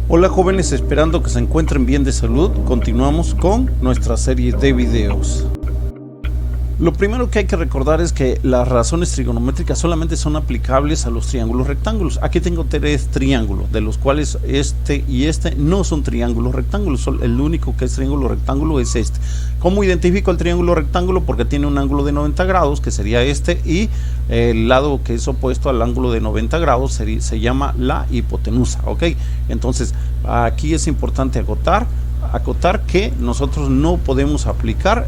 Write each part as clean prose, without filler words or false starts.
Hola jóvenes, esperando que se encuentren bien de salud, continuamos con nuestra serie de videos. Lo primero que hay que recordar es que las razones trigonométricas solamente son aplicables a los triángulos rectángulos. Aquí tengo tres triángulos, de los cuales este y este no son triángulos rectángulos. El único que es triángulo rectángulo es este. ¿Cómo identifico el triángulo rectángulo? Porque tiene un ángulo de 90 grados, que sería este, y el lado que es opuesto al ángulo de 90 grados se llama la hipotenusa, ¿ok? Entonces, aquí es importante acotar que nosotros no podemos aplicar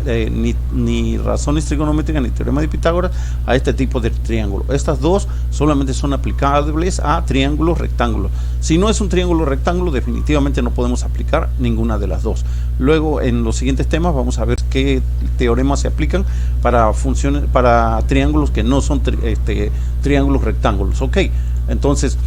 ni razones trigonométricas ni teorema de Pitágoras a este tipo de triángulo. Estas dos solamente son aplicables a triángulos rectángulos. Si no es un triángulo rectángulo, definitivamente no podemos aplicar ninguna de las dos. Luego, en los siguientes temas vamos a ver qué teoremas se aplican para triángulos que no son triángulos rectángulos, ¿ok? Entonces,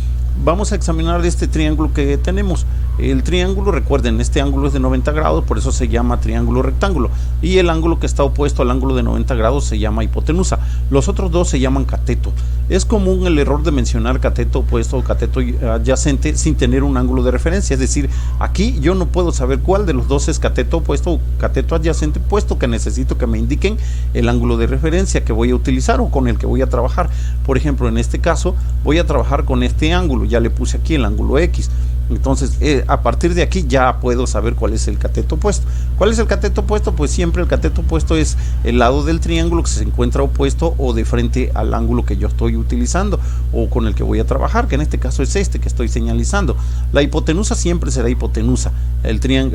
vamos a examinar este triángulo que tenemos. El triángulo, recuerden, este ángulo es de 90 grados, por eso se llama triángulo rectángulo. Y el ángulo que está opuesto al ángulo de 90 grados se llama hipotenusa. Los otros dos se llaman cateto. Es común el error de mencionar cateto opuesto o cateto adyacente sin tener un ángulo de referencia. Es decir, aquí yo no puedo saber cuál de los dos es cateto opuesto o cateto adyacente, puesto que necesito que me indiquen el ángulo de referencia que voy a utilizar o con el que voy a trabajar. Por ejemplo, en este caso voy a trabajar con este ángulo. Ya le puse aquí el ángulo X. Entonces, a partir de aquí ya puedo saber cuál es el cateto opuesto. ¿Cuál es el cateto opuesto? Pues siempre el cateto opuesto es el lado del triángulo que se encuentra opuesto o de frente al ángulo que yo estoy utilizando o con el que voy a trabajar, que en este caso es este que estoy señalizando. La hipotenusa siempre será hipotenusa.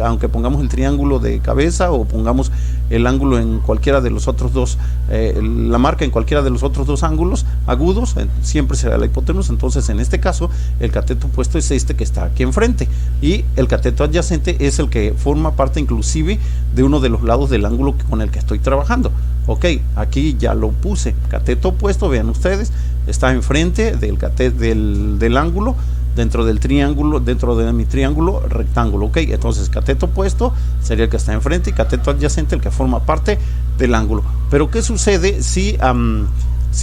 Aunque pongamos el triángulo de cabeza o pongamos el ángulo en cualquiera de los otros dos, la marca en cualquiera de los otros dos ángulos agudos, siempre será la hipotenusa. Entonces, en este caso, el cateto opuesto es este que está aquí enfrente, y el cateto adyacente es el que forma parte inclusive de uno de los lados del ángulo con el que estoy trabajando. Ok, aquí ya lo puse. Cateto opuesto, vean ustedes, está enfrente del ángulo dentro del triángulo, dentro de mi triángulo rectángulo. Ok, entonces cateto opuesto sería el que está enfrente y cateto adyacente el que forma parte del ángulo. Pero ¿qué sucede si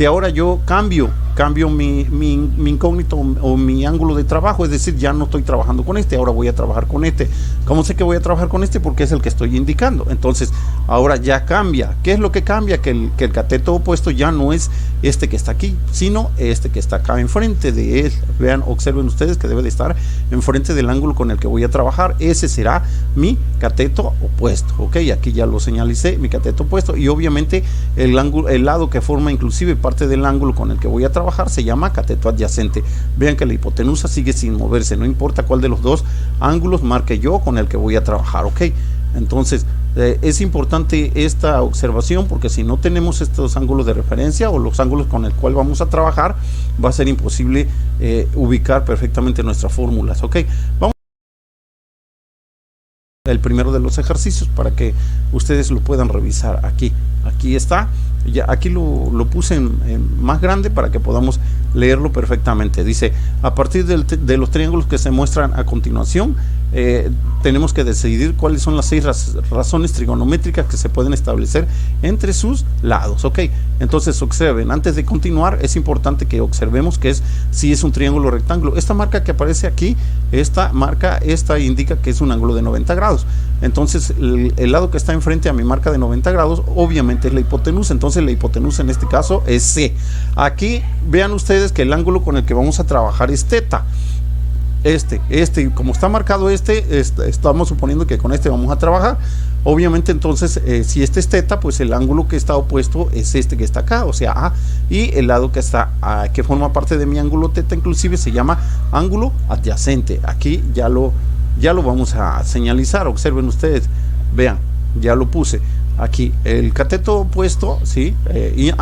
ahora yo cambio mi incógnito o mi ángulo de trabajo? Es decir, ya no estoy trabajando con este, ahora voy a trabajar con este. ¿Cómo sé que voy a trabajar con este? Porque es el que estoy indicando. Entonces, ahora ya cambia. ¿Qué es lo que cambia? Que el cateto opuesto ya no es este que está aquí, sino este que está acá enfrente de él. Vean, observen ustedes que debe de estar enfrente del ángulo con el que voy a trabajar. Ese será mi cateto opuesto. Ok, aquí ya lo señalicé, mi cateto opuesto. Y obviamente el lado que forma inclusive parte del ángulo con el que voy a trabajar se llama cateto adyacente. Vean que la hipotenusa sigue sin moverse, no importa cuál de los dos ángulos marque yo con el que voy a trabajar. Ok, entonces es importante esta observación, porque si no tenemos estos ángulos de referencia o los ángulos con el cual vamos a trabajar, va a ser imposible ubicar perfectamente nuestras fórmulas. Ok, vamos el primero de los ejercicios para que ustedes lo puedan revisar. Aquí está, ya aquí lo puse en más grande para que podamos leerlo perfectamente. Dice: a partir de los triángulos que se muestran a continuación, tenemos que decidir cuáles son las 6 razones trigonométricas que se pueden establecer entre sus lados. Ok, entonces observen, antes de continuar es importante que observemos si es un triángulo rectángulo. Esta marca que aparece aquí, esta indica que es un ángulo de 90 grados. Entonces el lado que está enfrente a mi marca de 90 grados obviamente es la hipotenusa. Entonces la hipotenusa en este caso es C. Aquí vean ustedes que el ángulo con el que vamos a trabajar es teta. Como está marcado estamos suponiendo que con este vamos a trabajar. Obviamente, entonces, si este es teta, pues el ángulo que está opuesto es este que está acá, o sea, A, y el lado que forma parte de mi ángulo teta inclusive se llama ángulo adyacente. Aquí ya lo vamos a señalizar. Observen ustedes, vean, ya lo puse aquí, el cateto opuesto, ¿sí? Y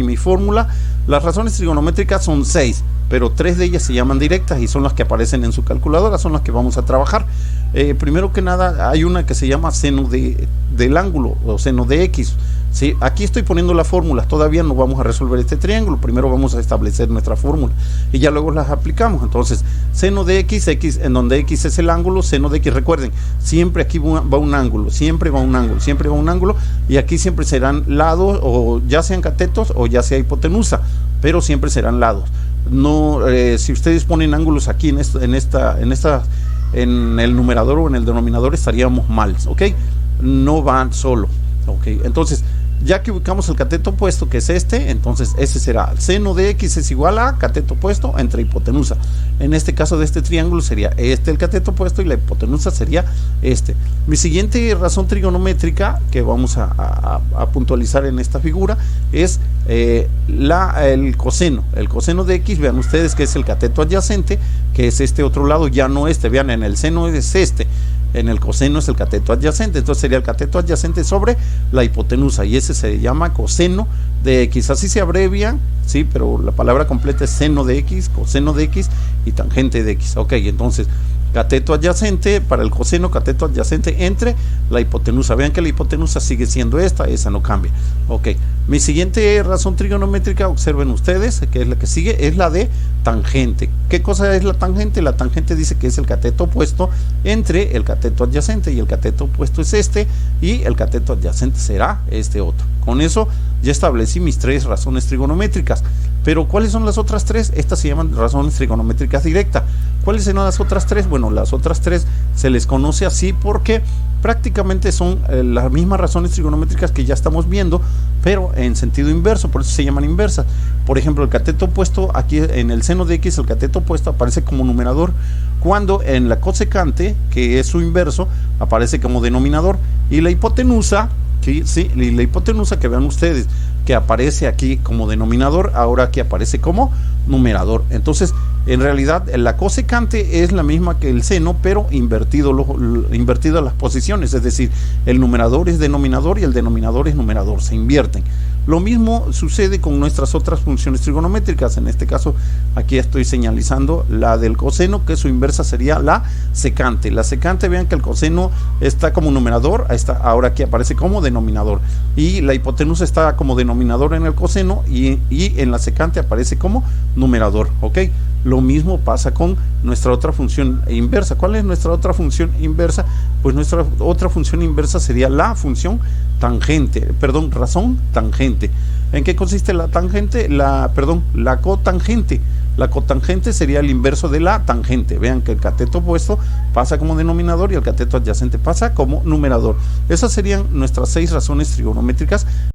mi fórmula, las razones trigonométricas son 6, pero 3 de ellas se llaman directas y son las que aparecen en su calculadora, son las que vamos a trabajar. Primero que nada, hay una que se llama seno del ángulo o seno de X. ¿Sí? Aquí estoy poniendo las fórmulas, todavía no vamos a resolver este triángulo, primero vamos a establecer nuestra fórmula y ya luego las aplicamos. Entonces, seno de X, en donde X es el ángulo, seno de X, recuerden, siempre aquí va un ángulo, siempre va un ángulo, y aquí siempre serán lados, o ya sean catetos o ya sea hipotenusa, pero siempre serán lados. No, si ustedes ponen ángulos aquí en esta en el numerador o en el denominador estaríamos mal, ¿ok? No van solo, ¿ok? Entonces, ya que ubicamos el cateto opuesto, que es este, entonces ese será seno de x es igual a cateto opuesto entre hipotenusa. En este caso de este triángulo sería este el cateto opuesto y la hipotenusa sería este. Mi siguiente razón trigonométrica que vamos a puntualizar en esta figura es el coseno. El coseno de x, vean ustedes que es el cateto adyacente, que es este otro lado, ya no este. Vean, en el seno es este. En el coseno es el cateto adyacente, entonces sería el cateto adyacente sobre la hipotenusa y ese se llama coseno de x, así se abrevia, sí, pero la palabra completa es seno de x, coseno de x y tangente de x. Ok, entonces cateto adyacente para el coseno, cateto adyacente entre la hipotenusa. Vean que la hipotenusa sigue siendo esa no cambia. Ok, mi siguiente razón trigonométrica, observen ustedes, que es la que sigue, es la de tangente. ¿Qué cosa es la tangente? La tangente dice que es el cateto opuesto entre el cateto adyacente, y el cateto opuesto es este, y el cateto adyacente será este otro. Con eso ya establecí mis tres razones trigonométricas. Pero ¿cuáles son las otras tres? Estas se llaman razones trigonométricas directas. ¿Cuáles serán las otras tres? Bueno, las otras tres se les conoce así porque prácticamente son las mismas razones trigonométricas que ya estamos viendo, pero en sentido inverso, por eso se llaman inversas. Por ejemplo, el cateto opuesto, aquí en el seno de x, el cateto opuesto aparece como numerador, cuando en la cosecante, que es su inverso, aparece como denominador, y la hipotenusa, sí, la hipotenusa, que vean ustedes que aparece aquí como denominador, ahora aquí aparece como numerador. Entonces, en realidad, la cosecante es la misma que el seno, pero invertido las posiciones, es decir, el numerador es denominador y el denominador es numerador, se invierten. Lo mismo sucede con nuestras otras funciones trigonométricas. En este caso, aquí estoy señalizando la del coseno, que su inversa sería la secante. La secante, vean que el coseno está como numerador, ahora aquí aparece como denominador. Y la hipotenusa está como denominador en el coseno y en la secante aparece como numerador, ¿ok? Lo mismo pasa con nuestra otra función inversa. ¿Cuál es nuestra otra función inversa? Pues nuestra otra función inversa sería la función tangente, razón tangente. ¿En qué consiste la tangente? La cotangente. La cotangente sería el inverso de la tangente. Vean que el cateto opuesto pasa como denominador y el cateto adyacente pasa como numerador. Esas serían nuestras 6 razones trigonométricas.